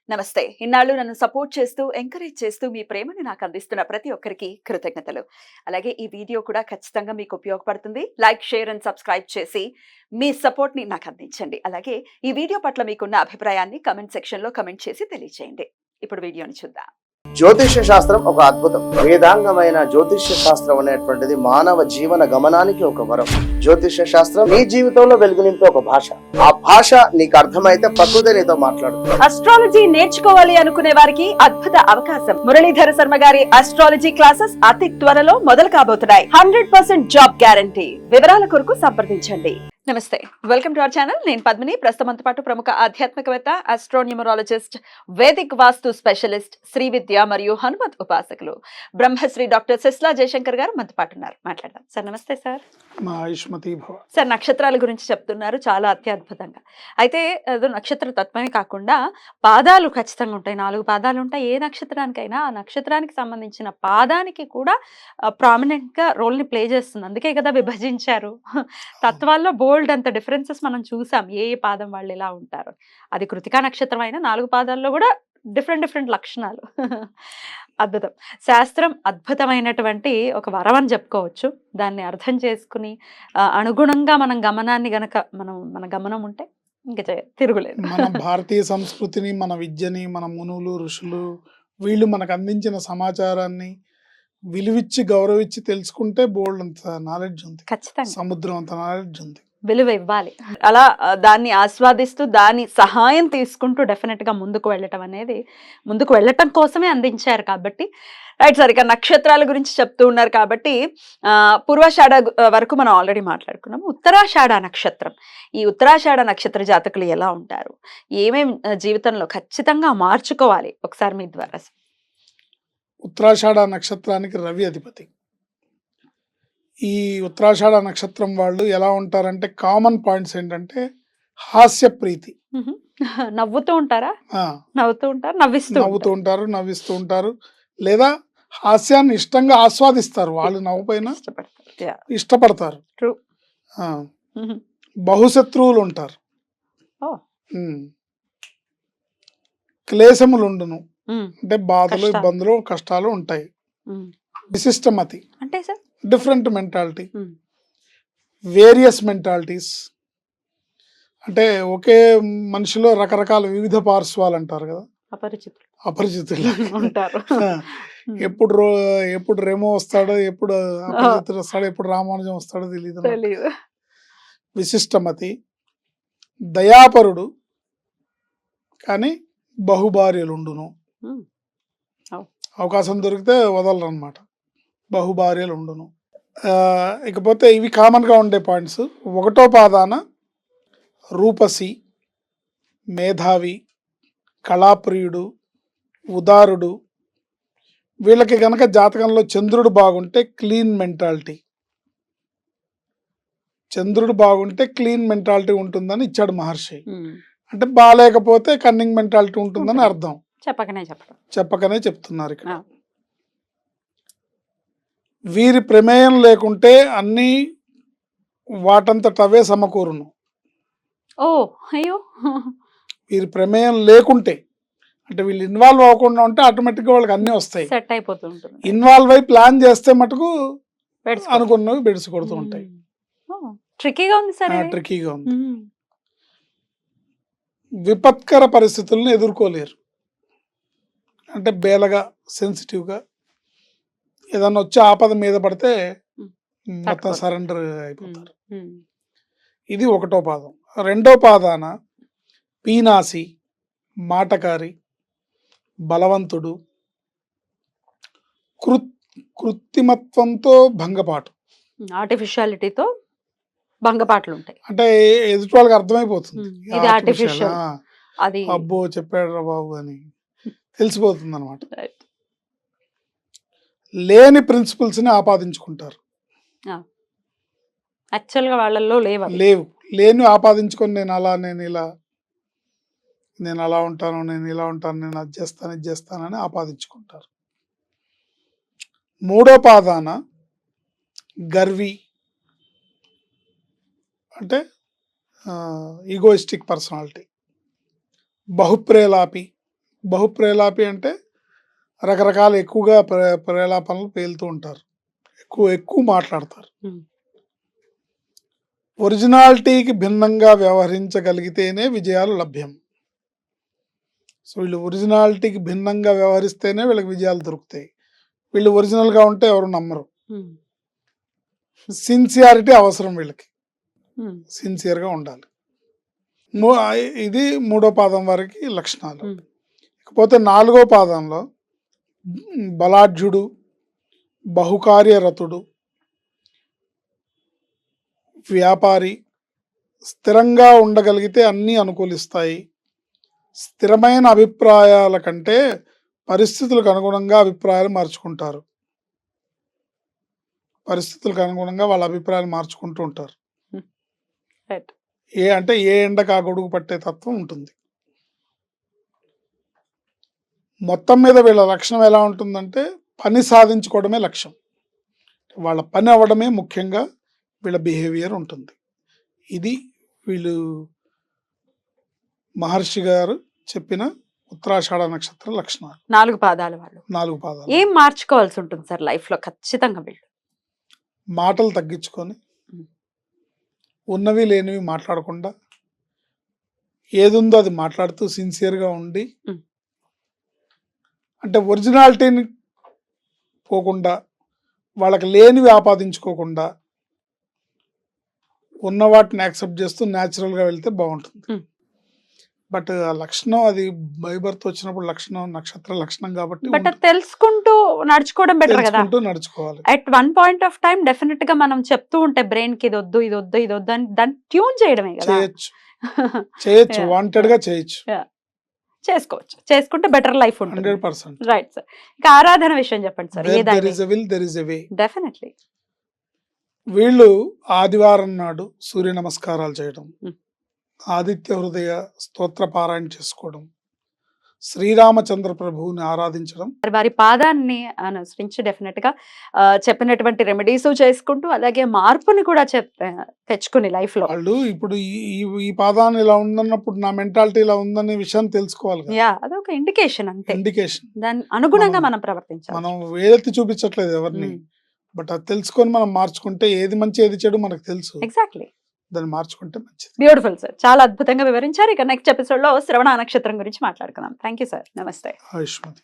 నమస్తే. ఇన్నాళ్ళు నన్ను సపోర్ట్ చేస్తూ, ఎంకరేజ్ చేస్తూ మీ ప్రేమని నాకు అందిస్తున్న ప్రతి ఒక్కరికి కృతజ్ఞతలు. అలాగే ఈ వీడియో కూడా ఖచ్చితంగా మీకు ఉపయోగపడుతుంది. లైక్, షేర్ అండ్ సబ్స్క్రైబ్ చేసి మీ సపోర్ట్‌ని నాకు అందించండి. అలాగే ఈ వీడియో పట్ల మీకున్న అభిప్రాయాన్ని కామెంట్ సెక్షన్‌లో కామెంట్ చేసి తెలియజేయండి. ఇప్పుడు వీడియోని చూద్దాం. జ్యోతిష్య శాస్త్రం ఒక అద్భుతం. వేదాంగమైన జ్యోతిష్య శాస్త్రం అనేటువంటిది మానవ జీవన గమనానికి ఒక వరం. జ్యోతిష్య శాస్త్రం నీ జీవితంలో వెలుగునింపే ఒక భాష. ఆ భాష నీకు అర్థమైతే ప్రకృతి నీతో మాట్లాడుతుంది. అస్ట్రాలజీ నేర్చుకోవాలి అనుకునే వారికి అద్భుత అవకాశం. మురళీధర శర్మ గారి అస్ట్రాలజీ క్లాసెస్ అతి త్వరలో మొదలు కాబోతున్నాయి. 100% జాబ్ గ్యారంటీ. వివరాల కొరకు సంప్రదించండి. నమస్తే, వెల్కమ్ టు అవర్ ఛానల్. నేను పద్మిని. ప్రస్తుతంతో పాటు ప్రముఖ ఆధ్యాత్మికవేత్త, ఆస్ట్రోన్యూమరాలజిస్ట్, వేదిక్ వాస్తు స్పెషలిస్ట్, శ్రీ విద్య మరియు హనుమత్ ఉపాసకులు బ్రహ్మశ్రీ డాక్టర్ సిస్లా జయశంకర్ గారు మనతో పాటు ఉన్నారు. మాట్లాడదాం సార్. నమస్తే సార్. సార్, నక్షత్రాల గురించి చెప్తున్నారు చాలా అత్యద్భుతంగా. అయితే ఏదో నక్షత్ర తత్వమే కాకుండా పాదాలు ఖచ్చితంగా ఉంటాయి. 4 పాదాలు ఉంటాయి. ఏ నక్షత్రానికైనా ఆ నక్షత్రానికి సంబంధించిన పాదానికి కూడా ప్రామినెంట్ గా రోల్ ని ప్లే చేస్తుంది. అందుకే కదా విభజించారు. తత్వాల్లో బోల్డ్ అంత డిఫరెన్సెస్ మనం చూసాం. ఏ పాదం వాళ్ళు ఎలా ఉంటారు. అది కృతికా నక్షత్రం అయినా 4 పాదాల్లో కూడా డిఫరెంట్ లక్షణాలు. అద్భుతం. శాస్త్రం అద్భుతమైనటువంటి ఒక వరం అని చెప్పుకోవచ్చు. దాన్ని అర్థం చేసుకుని అనుగుణంగా మనం గమనాన్ని గనక మన గమనం ఉంటే ఇంకా తిరుగులేదు. మన భారతీయ సంస్కృతిని, మన విద్యని, మన మునులు, ఋషులు వీళ్ళు మనకు అందించిన సమాచారాన్ని విలువిచ్చి గౌరవించి తెలుసుకుంటే బోల్డ్ అంత నాలెడ్జ్ ఉంది. ఖచ్చితంగా సముద్రం అంత నాలెడ్జ్ ఉంది. విలువ ఇవ్వాలి. అలా దాన్ని ఆస్వాదిస్తూ దాని సహాయం తీసుకుంటూ డెఫినెట్ గా ముందుకు వెళ్ళటం కోసమే అందించారు కాబట్టి. రైట్ సార్, ఇక నక్షత్రాల గురించి చెప్తూ ఉన్నారు కాబట్టి పూర్వాషాఢ వరకు మనం ఆల్రెడీ మాట్లాడుకున్నాము. ఉత్తరాషాఢ నక్షత్రం, ఈ ఉత్తరాషాఢ నక్షత్ర జాతకులు ఎలా ఉంటారు, ఏమేం జీవితంలో ఖచ్చితంగా మార్చుకోవాలి, ఒకసారి మీ ద్వారా. ఉత్తరాషాఢ నక్షత్రానికి రవి అధిపతి. ఈ ఉత్తరాషాఢ నక్షత్రం వాళ్ళు ఎలా ఉంటారంటే కామన్ పాయింట్స్ ఏంటంటే హాస్య ప్రీతి. నవ్వుతూ ఉంటారా? నవ్వుతూ నవ్విస్తూ ఉంటారు. లేదా హాస్యాన్ని ఇష్టంగా ఆస్వాదిస్తారు. వాళ్ళు నవ్వుపైన ఇష్టపడతారు. బహుశత్రువులు ఉంటారు. క్లేశములు ఉండును, అంటే బాధలు, ఇబ్బందులు, కష్టాలు ఉంటాయి. విశిష్టమతి అంటే sir different mentality, various mentalities, అంటే ఒకే మనిషిలో రకరకాల వివిధ పార్శ్వాలు అంటారు కదా, అపరిచితులు ఉంటారు. ఎప్పుడు రెమో వస్తాడో, ఎప్పుడు అపరిచితుడు వస్తాడో, ఎప్పుడు రామానుజం వస్తాడో తెలియదు. విశిష్టమతి, దయాపరుడు, కానీ బహుభార్యలుండును. అవకాశం దొరికితే వదలరు అన్నమాట. బహుభార్యలుండును. ఇకపోతే ఇవి కామన్గా ఉండే పాయింట్స్. 1వ పాదాన రూపసి, మేధావి, కళాప్రియుడు, ఉదారుడు. వీళ్ళకి గనక జాతకంలో చంద్రుడు బాగుంటే క్లీన్ మెంటాలిటీ. చంద్రుడు బాగుంటే క్లీన్ మెంటాలిటీ ఉంటుందని ఇచ్చాడు మహర్షి. అంటే బాగాలేకపోతే కన్నింగ్ మెంటాలిటీ ఉంటుందని అర్థం. చెప్పకనే చెప్తున్నారు ఇక్కడ. వీరి ప్రమేయం లేకుంటే అన్ని వాటంతటవే సమకూరును. వీరి ప్రమేయం లేకుంటే, అంటే వీళ్ళు ఇన్వాల్వ్ అవ్వకుండా ఉంటే ఆటోమేటిక్గా వాళ్ళకి అన్ని వస్తాయి. సెట్ అయిపోతుంటుంది. ఇన్వాల్వ్ అయి ప్లాన్ చేస్తే మటుకు అనుకున్నవి బెడిసి కొడుతూ ఉంటాయి. ట్రికీగా ఉంది. విపత్కర పరిస్థితులను ఎదుర్కోలేరు. అంటే బేలగా, సెన్సిటివ్గా, ఏదన్నా వచ్చి ఆపద మీద పడితే మొత్తం సరెండర్ అయిపోతారు. ఇది 1వ పాదం. 2వ పాదాన పీనాసి, మాటకారి, బలవంతుడు, కృత్రిమత్వంతో భంగపాటు, ఆర్టిఫిషియాలిటీతో భంగపాట్లు ఉంటాయి. అంటే ఎదుటి వాళ్ళకి అర్థమైపోతుంది ఇది ఆర్టిఫిషియల్, అది అబ్బో చెప్పాడు రా బాబు అని తెలిసిపోతుంది అనమాట. లేని ప్రిన్సిపల్స్ ని ఆపాదించుకుంటారు. యాక్చువల్గా వాళ్ళల్లో లేని ఆపాదించుకొని నేను అలా ఉంటాను, నేను ఇలా ఉంటాను, నేను అది చేస్తానని ఆపాదించుకుంటారు. 3వ పాదాన గర్వి, అంటే ఈగోయిస్టిక్ పర్సనాలిటీ, బహుప్రేలాపి, బహుప్రేలాపి అంటే రకరకాల ఎక్కువగా ప్రేలాపనలు పేలుతూ ఉంటారు, ఎక్కువ మాట్లాడతారు. ఒరిజినాలిటీకి భిన్నంగా వ్యవహరించగలిగితేనే విజయాలు లభ్యం. సో వీళ్ళు ఒరిజినాలిటీకి భిన్నంగా వ్యవహరిస్తేనే వీళ్ళకి విజయాలు దొరుకుతాయి. వీళ్ళు ఒరిజినల్గా ఉంటే ఎవరు నమ్మరు. సిన్సియారిటీ అవసరం, వీళ్ళకి సిన్సియర్గా ఉండాలి. ఇది 3వ పాదం వరకు లక్షణాలు. ఇకపోతే 4వ పాదంలో బలాఢ్యుడు, బహుకార్యరతుడు, వ్యాపారి, స్థిరంగా ఉండగలిగితే అన్నీ అనుకూలిస్తాయి. స్థిరమైన అభిప్రాయాల కంటే పరిస్థితులకు అనుగుణంగా అభిప్రాయాలు మార్చుకుంటారు. పరిస్థితులకు అనుగుణంగా వాళ్ళ అభిప్రాయాలు మార్చుకుంటూ ఉంటారు. ఏ ఎండకు ఆ గొడుగు పట్టే తత్వం ఉంటుంది. మొత్తం మీద వీళ్ళ లక్షణం ఎలా ఉంటుందంటే పని సాధించుకోవడమే లక్ష్యం. వాళ్ళ పని అవ్వడమే ముఖ్యంగా వీళ్ళ బిహేవియర్ ఉంటుంది. ఇది వీళ్ళు మహర్షి గారు చెప్పిన ఉత్తరాషాఢ నక్షత్ర లక్షణాలు. 4 పాదాలు వాళ్ళు. 4 పాదాలు. ఏం మార్చుకోవాల్సి ఉంటుంది సార్ లైఫ్ లో ఖచ్చితంగా? వీళ్ళు మాటలు తగ్గించుకొని, ఉన్నవి లేనివి మాట్లాడకుండా, ఏదుందో అది మాట్లాడుతూ సిన్సియర్గా ఉండి, అంటే ఒరిజినాలిటీని పోకుండా, వాళ్ళకి లేనివి ఆపాదించుకోకుండా, ఉన్న వాటిని యాక్సెప్ట్ చేస్తూ న్యాచురల్గా వెళ్తే బాగుంటుంది. బట్ ఆ లక్షణం అది బై బర్త్ వచ్చినప్పుడు లక్షణం నక్షత్ర లక్షణం కాబట్టి బట్ తెలుసుకుంటూ నడుచుకోవడం బెటర్ కదా. నడుచుకోవాలి. At one point of time definite గా మనం చెప్తూ ఉంటే బ్రెయిన్ కి ఇది వద్దు ఇది వద్దు ఇది వద్దు అని దాన్ని ట్యూన్ చేయడమే కదా. చేయొచ్చు వాంటెడ్ గా చేయొచ్చు, చేసుకోవచ్చు. చేసుకుంటే బెటర్ లైఫ్ ఉంటుంది. 100%. Right sir. ఇక ఆరాధన విషయం చెప్పండి సార్. డెఫినెట్లీ వీళ్ళు ఆదివారం నాడు సూర్య నమస్కారాలు చేయడం, ఆదిత్య హృదయ స్తోత్ర పారాయణ చేసుకోవడం, శ్రీరామచంద్ర ప్రభువుని ఆరాధించడం, వారి పాదాన్ని అనుసరించి డెఫినెట్ గా చెప్పినటువంటి రెమెడీస్ చేసుకుంటూ అలాగే మార్పుని కూడా తెచ్చుకుని లైఫ్ లో వాళ్ళు ఇప్పుడు ఈ పాదాన్ని ఇలా ఉందన్నప్పుడు నా మెంటాలిటీ ఇలా ఉందనే విషయం తెలుసుకోవాలి. అదొక ఇండికేషన్, అంతే. ఇండికేషన్. దాని అనుగుణంగా మనం ప్రవర్తించాలి. మనం వేలెత్తి చూపించట్లేదు ఎవరిని, బట్ అది తెలుసుకొని మనం మార్చుకుంటే ఏది మంచి ఏది చెడు మనకు తెలుసు. ఎగ్జాక్ట్లీ. దాన్ని మార్చుకుంటే మంచిది. బ్యూటిఫుల్ సార్, చాలా అద్భుతంగా వివరించారు. ఇక నెక్స్ట్ ఎపిసోడ్ లో శ్రవణ నక్షత్రం గురించి మాట్లాడుకుందాం. Thank you sir. నమస్తే. ఆయుష్మతి.